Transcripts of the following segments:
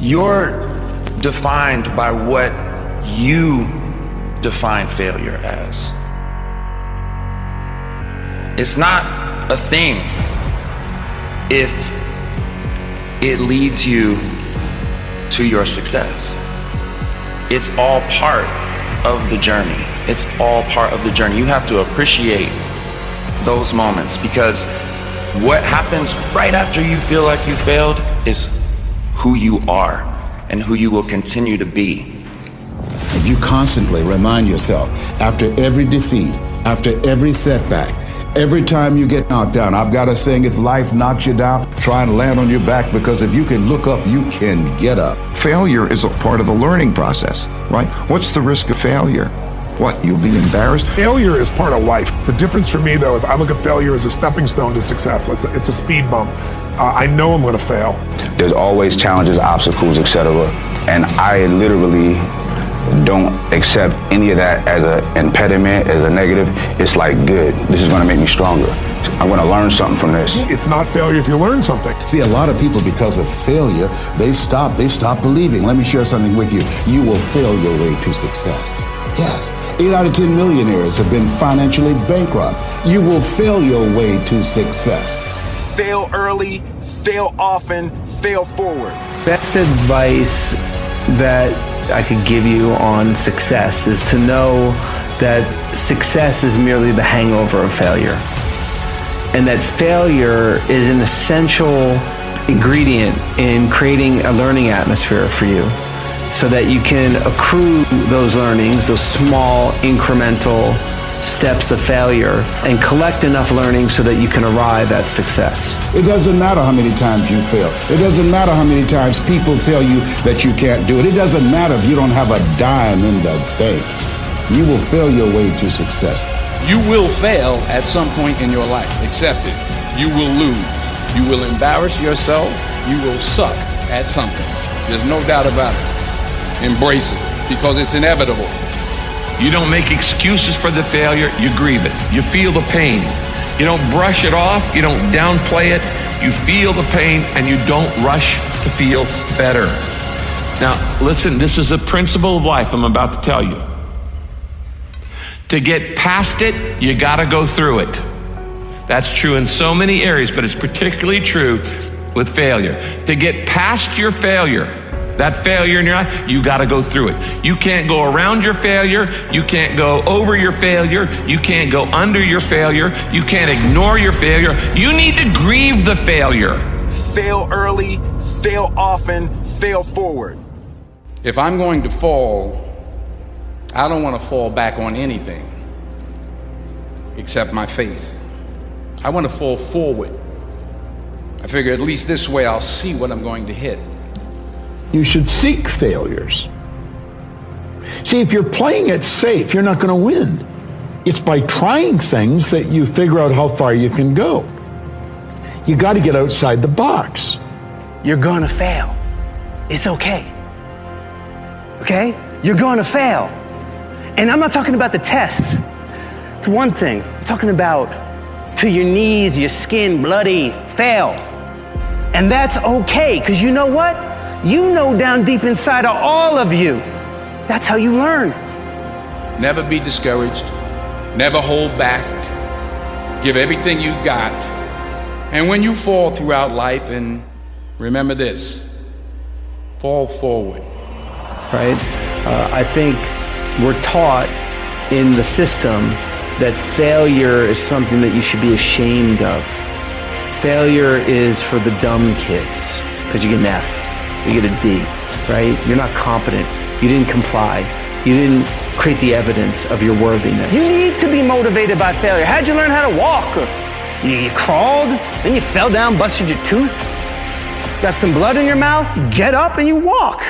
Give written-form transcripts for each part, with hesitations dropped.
You're defined by what you define failure as. It's not a thing if it leads you to your success. It's all part of the journey. It's all part of the journey. You have to appreciate those moments, because what happens right after you feel like you failed is who you are and who you will continue to be. If you constantly remind yourself after every defeat, after every setback, every time you get knocked down, I've got a saying, if life knocks you down, try and land on your back, because if you can look up, you can get up. Failure is a part of the learning process, right? What's the risk of failure? What, you'll be embarrassed? Failure is part of life. The difference for me, though, is I look at failure as a stepping stone to success. It's a speed bump. I know I'm going to fail. There's always challenges, obstacles, etc. And I literally don't accept any of that as an impediment, as a negative. It's like, good, this is going to make me stronger. I'm going to learn something from this. It's not failure if you learn something. See, a lot of people, because of failure, they stop believing. Let me share something with you. You will fail your way to success. Yes, 8 out of 10 millionaires have been financially bankrupt. You will fail your way to success. Fail early, fail often, fail forward. Best advice that I could give you on success is to know that success is merely the hangover of failure, and that failure is an essential ingredient in creating a learning atmosphere for you, so that you can accrue those learnings, those small incremental steps of failure, and collect enough learning so that you can arrive at success. It doesn't matter how many times you fail. It doesn't matter how many times people tell you that you can't do it. It doesn't matter if you don't have a dime in the bank. You will fail your way to success. You will fail at some point in your life. Accept it. You will lose. You will embarrass yourself. You will suck at something. There's no doubt about it. Embrace it, because it's inevitable. You don't make excuses for the failure, you grieve it. You feel the pain. You don't brush it off, you don't downplay it. You feel the pain and you don't rush to feel better. Now, listen, this is a principle of life I'm about to tell you. To get past it, you gotta go through it. That's true in so many areas, but it's particularly true with failure. To get past your failure, that failure in your life, you got to go through it. You can't go around your failure. You can't go over your failure. You can't go under your failure. You can't ignore your failure. You need to grieve the failure. Fail early, fail often, fail forward. If I'm going to fall, I don't want to fall back on anything except my faith. I want to fall forward. I figure at least this way I'll see what I'm going to hit. You should seek failures. See, if you're playing it safe, you're not going to win. It's by trying things that you figure out how far you can go. You got to get outside the box. You're going to fail. It's okay. Okay? You're going to fail. And I'm not talking about the tests. It's one thing. I'm talking about to your knees, your skin, bloody, fail. And that's okay, because you know what? You know down deep inside of all of you, that's how you learn. Never be discouraged. Never hold back. Give everything you got. And when you fall throughout life, and remember this, fall forward. Right? I think we're taught in the system that failure is something that you should be ashamed of. Failure is for the dumb kids, because you get an F. You get a D, right? You're not competent. You didn't comply. You didn't create the evidence of your worthiness. You need to be motivated by failure. How'd you learn how to walk? You crawled, then you fell down, busted your tooth, got some blood in your mouth, you get up and you walk,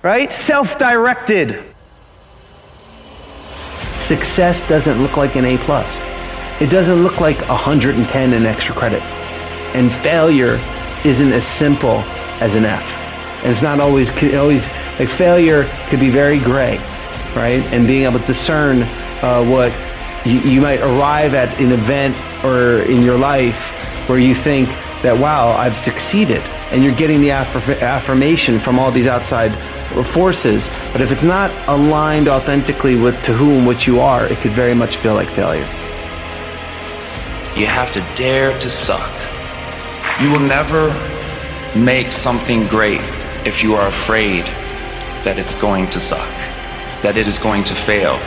right? Self-directed. Success doesn't look like an A+. It doesn't look like 110 in extra credit. And failure isn't as simple as an F. And it's not always like failure could be very gray, right? And being able to discern what you might arrive at an event or in your life where you think that, wow, I've succeeded. And you're getting the affirmation from all these outside forces. But if it's not aligned authentically with to who and what you are, it could very much feel like failure. You have to dare to suck. You will never make something great if you are afraid that it's going to suck, that it is going to fail.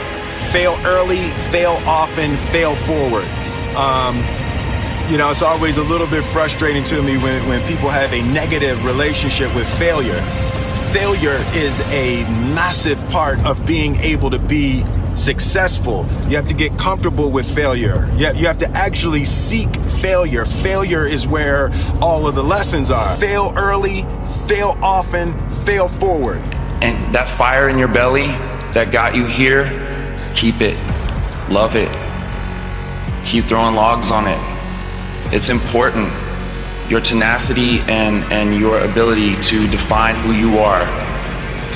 Fail early, fail often, fail forward. You know, it's always a little bit frustrating to me when people have a negative relationship with failure. Failure is a massive part of being able to be successful. You have to get comfortable with failure. You have to actually seek failure. Failure is where all of the lessons are. Fail early, fail often, fail forward. And that fire in your belly that got you here, keep it, love it, keep throwing logs on it. It's important. Your tenacity and your ability to define who you are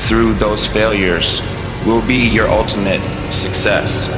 through those failures will be your ultimate success.